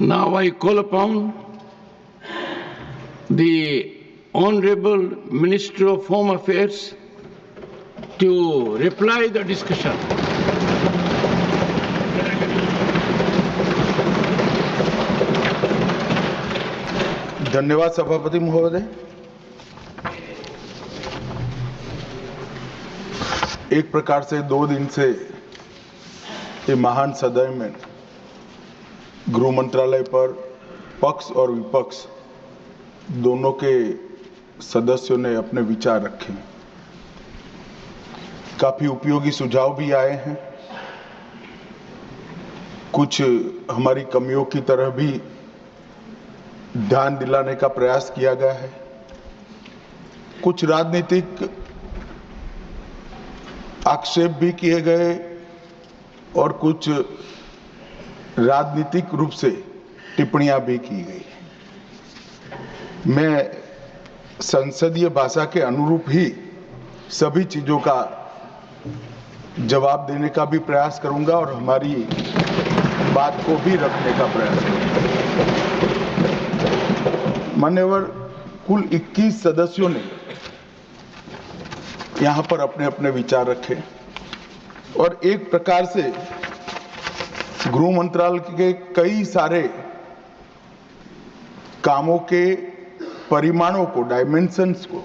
Now I call upon the Honorable Minister of Home Affairs to reply the discussion. धन्यवाद सभापति महोदय। एक प्रकार से 2 दिन से ये महान सदन में गृह मंत्रालय पर पक्ष और विपक्ष दोनों के सदस्यों ने अपने विचार रखे। काफी उपयोगी सुझाव भी आए हैं। कुछ हमारी कमियों की तरह भी ध्यान दिलाने का प्रयास किया गया है। कुछ राजनीतिक आक्षेप भी किए गए और कुछ राजनीतिक रूप से टिप्पणियां भी की गई। मैं संसदीय भाषा के अनुरूप ही सभी चीजों का जवाब देने का भी प्रयास करूंगा और हमारी बात को भी रखने का प्रयास करूंगा। मान्यवर, कुल 21 सदस्यों ने यहां पर अपने अपने विचार रखे और एक प्रकार से गृह मंत्रालय के कई सारे कामों के परिमाणों को, डायमेंशंस को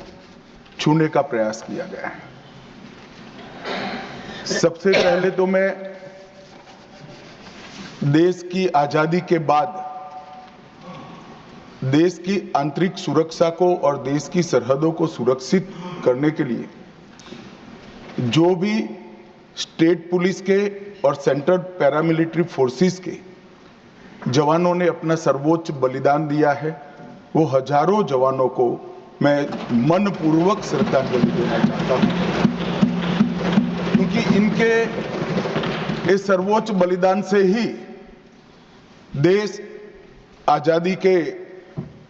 छूने का प्रयास किया गया है। सबसे पहले तो मैं देश की आजादी के बाद देश की आंतरिक सुरक्षा को और देश की सरहदों को सुरक्षित करने के लिए जो भी स्टेट पुलिस के और सेंट्रल पैरामिलिट्री फोर्सेस के जवानों ने अपना सर्वोच्च बलिदान दिया है, वो हजारों जवानों को मैं मनपूर्वक श्रद्धांजलि देना चाहता हूं, क्योंकि इनके इस सर्वोच्च बलिदान से ही देश आजादी के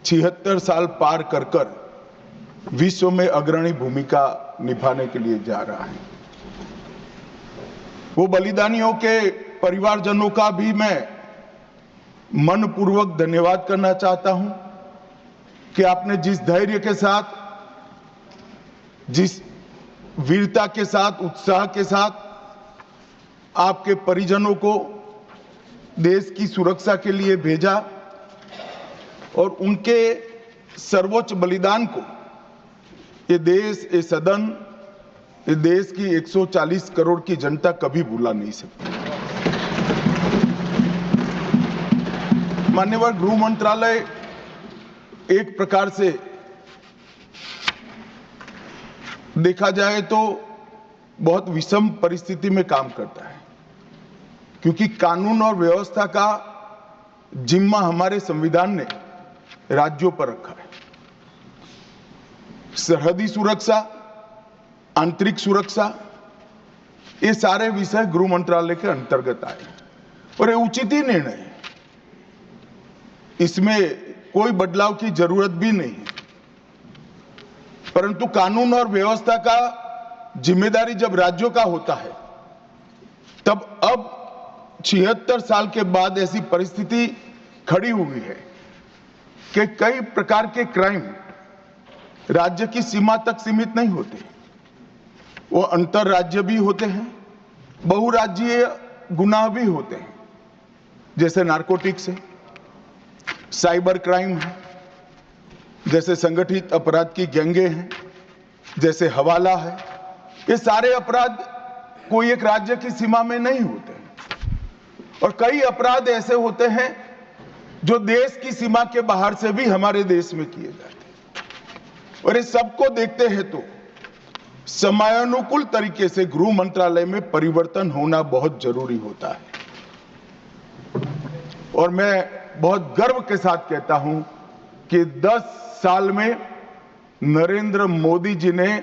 76 साल पार कर विश्व में अग्रणी भूमिका निभाने के लिए जा रहा है। वो बलिदानियों के परिवारजनों का भी मैं मनपूर्वक धन्यवाद करना चाहता हूं कि आपने जिस धैर्य के साथ, जिस वीरता के साथ, उत्साह के साथ आपके परिजनों को देश की सुरक्षा के लिए भेजा और उनके सर्वोच्च बलिदान को ये देश, ये सदन, ये देश की 140 करोड़ की जनता कभी भुला नहीं सकती। मान्यवर, गृह मंत्रालय एक प्रकार से देखा जाए तो बहुत विषम परिस्थिति में काम करता है, क्योंकि कानून और व्यवस्था का जिम्मा हमारे संविधान ने राज्यों पर रखा है। सरहदी सुरक्षा, आंतरिक सुरक्षा, ये सारे विषय गृह मंत्रालय के अंतर्गत आए और ये उचित ही निर्णय है। इसमें कोई बदलाव की जरूरत भी नहीं है। परंतु कानून और व्यवस्था का जिम्मेदारी जब राज्यों का होता है, तब अब 76 साल के बाद ऐसी परिस्थिति खड़ी हुई है कि कई प्रकार के क्राइम राज्य की सीमा तक सीमित नहीं होते, वो अंतरराज्य भी होते हैं, बहुराज्यीय गुनाह भी होते हैं, जैसे नारकोटिक्स है, साइबर क्राइम है, जैसे संगठित अपराध की गैंगे हैं, जैसे हवाला है। ये सारे अपराध कोई एक राज्य की सीमा में नहीं होते और कई अपराध ऐसे होते हैं जो देश की सीमा के बाहर से भी हमारे देश में किए जाते हैं। और इस सबको देखते हैं तो समयानुकूल तरीके से गृह मंत्रालय में परिवर्तन होना बहुत जरूरी होता है। और मैं बहुत गर्व के साथ कहता हूं कि 10 साल में नरेंद्र मोदी जी ने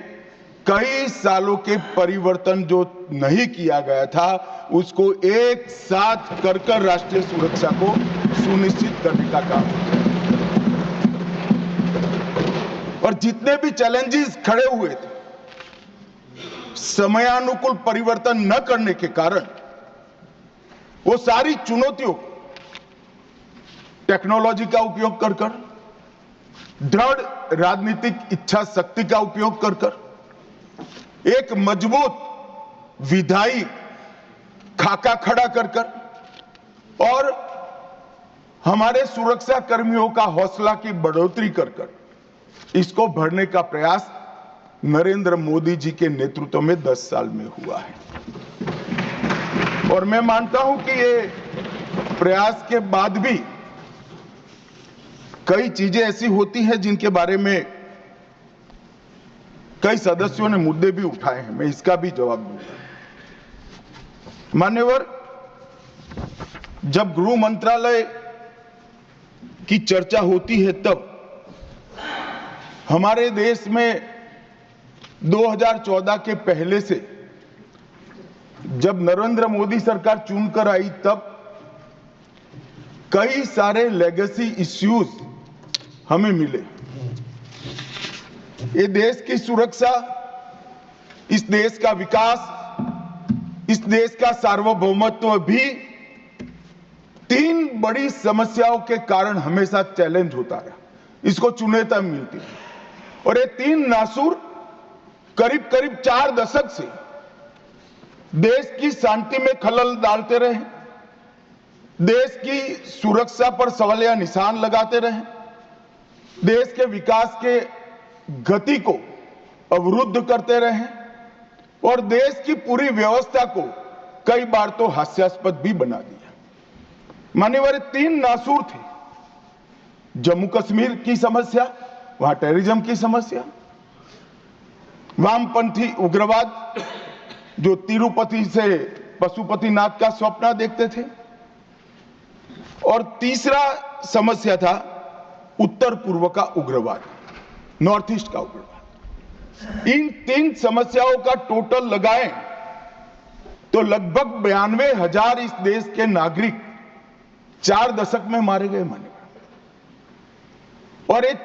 कई सालों के परिवर्तन जो नहीं किया गया था, उसको एक साथ कर राष्ट्रीय सुरक्षा को सुनिश्चित करने का काम किया। और जितने भी चैलेंजेस खड़े हुए थे, समयानुकूल परिवर्तन न करने के कारण वो सारी चुनौतियों टेक्नोलॉजी का उपयोग कर कर, दृढ़ राजनीतिक इच्छा शक्ति का उपयोग कर कर, एक मजबूत विधायी खाका खड़ा कर कर और हमारे सुरक्षा कर्मियों का हौसला की बढ़ोतरी कर कर इसको भरने का प्रयास नरेंद्र मोदी जी के नेतृत्व में 10 साल में हुआ है। और मैं मानता हूं कि ये प्रयास के बाद भी कई चीजें ऐसी होती हैं जिनके बारे में कई सदस्यों ने मुद्दे भी उठाए हैं, मैं इसका भी जवाब दूंगा। मान्यवर, जब गृह मंत्रालय की चर्चा होती है तब हमारे देश में 2014 के पहले से जब नरेंद्र मोदी सरकार चुनकर आई तब कई सारे लेगेसी इश्यूज हमें मिले। ये देश की सुरक्षा, इस देश का विकास, इस देश का सार्वभौमत्व भी 3 बड़ी समस्याओं के कारण हमेशा चैलेंज होता रहा, इसको चुनौती मिलती। और ये 3 नासूर करीब करीब 4 दशक से देश की शांति में खलल डालते रहे, देश की सुरक्षा पर सवालिया निशान लगाते रहे, देश के विकास के गति को अवरुद्ध करते रहे और देश की पूरी व्यवस्था को कई बार तो हास्यास्पद भी बना दिया। मान्यवर, 3 नासूर थे। जम्मू कश्मीर की समस्या, वहां टेररिज्म की समस्या, वामपंथी उग्रवाद जो तिरुपति से पशुपतिनाथ का स्वप्न देखते थे, और तीसरा समस्या था उत्तर पूर्व का उग्रवाद, नॉर्थ ईस्ट का उग्रवाद। इन 3 समस्याओं का टोटल लगाएं तो लगभग 92,000 इस देश के नागरिक 4 दशक में मारे गए। माने और एक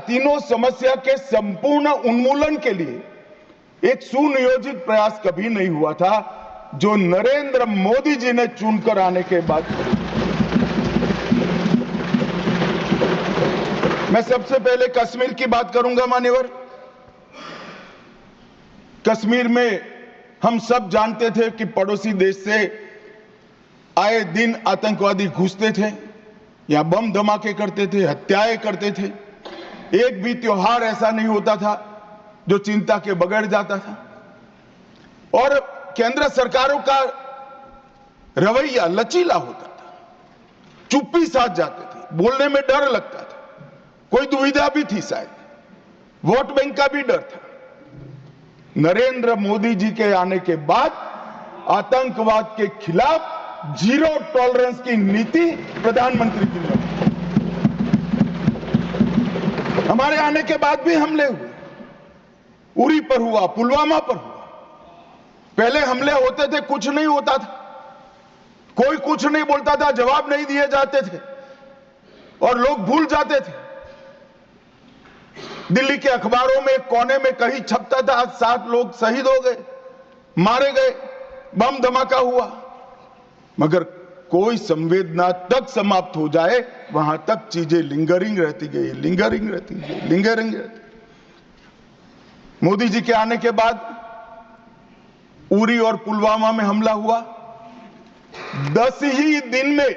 तीनों समस्या के संपूर्ण उन्मूलन के लिए एक सुनियोजित प्रयास कभी नहीं हुआ था जो नरेंद्र मोदी जी ने चुनकर आने के बाद। मैं सबसे पहले कश्मीर की बात करूंगा। मान्यवर, कश्मीर में हम सब जानते थे कि पड़ोसी देश से आए दिन आतंकवादी घुसते थे, यहां बम धमाके करते थे, हत्याएं करते थे। एक भी त्योहार ऐसा नहीं होता था जो चिंता के बगैर जाता था। और केंद्र सरकारों का रवैया लचीला होता था, चुप्पी साध जाते थे, बोलने में डर लगता था, कोई दुविधा भी थी, शायद वोट बैंक का भी डर था। नरेंद्र मोदी जी के आने के बाद आतंकवाद के खिलाफ 0 टॉलरेंस की नीति प्रधानमंत्री की ने। हमारे आने के बाद भी हमले हुए, उरी पर हुआ, पुलवामा पर हुआ। पहले हमले होते थे, कुछ नहीं होता था, कोई कुछ नहीं बोलता था, जवाब नहीं दिए जाते थे और लोग भूल जाते थे। दिल्ली के अखबारों में कोने में कहीं छपता था, आज 7 लोग शहीद हो गए, मारे गए, बम धमाका हुआ, मगर कोई संवेदना तक समाप्त हो जाए वहां तक चीजें लिंगरिंग रहती गई, लिंगरिंग रहती गई, लिंगरिंग रहती। मोदी जी के आने के बाद उरी और पुलवामा में हमला हुआ। 10 ही दिन में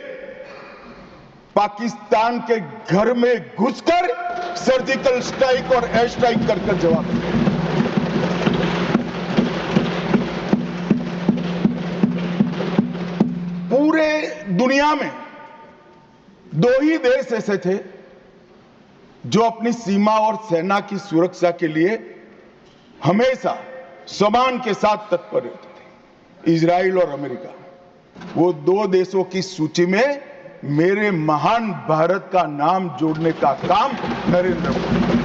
पाकिस्तान के घर में घुसकर सर्जिकल स्ट्राइक और एयर स्ट्राइक कर जवाब दिया। पूरे दुनिया में 2 ही देश ऐसे थे जो अपनी सीमा और सेना की सुरक्षा के लिए हमेशा सम्मान के साथ तत्पर रहते थे, इजराइल और अमेरिका। वो 2 देशों की सूची में मेरे महान भारत का नाम जोड़ने का काम नरेंद्र मोदी।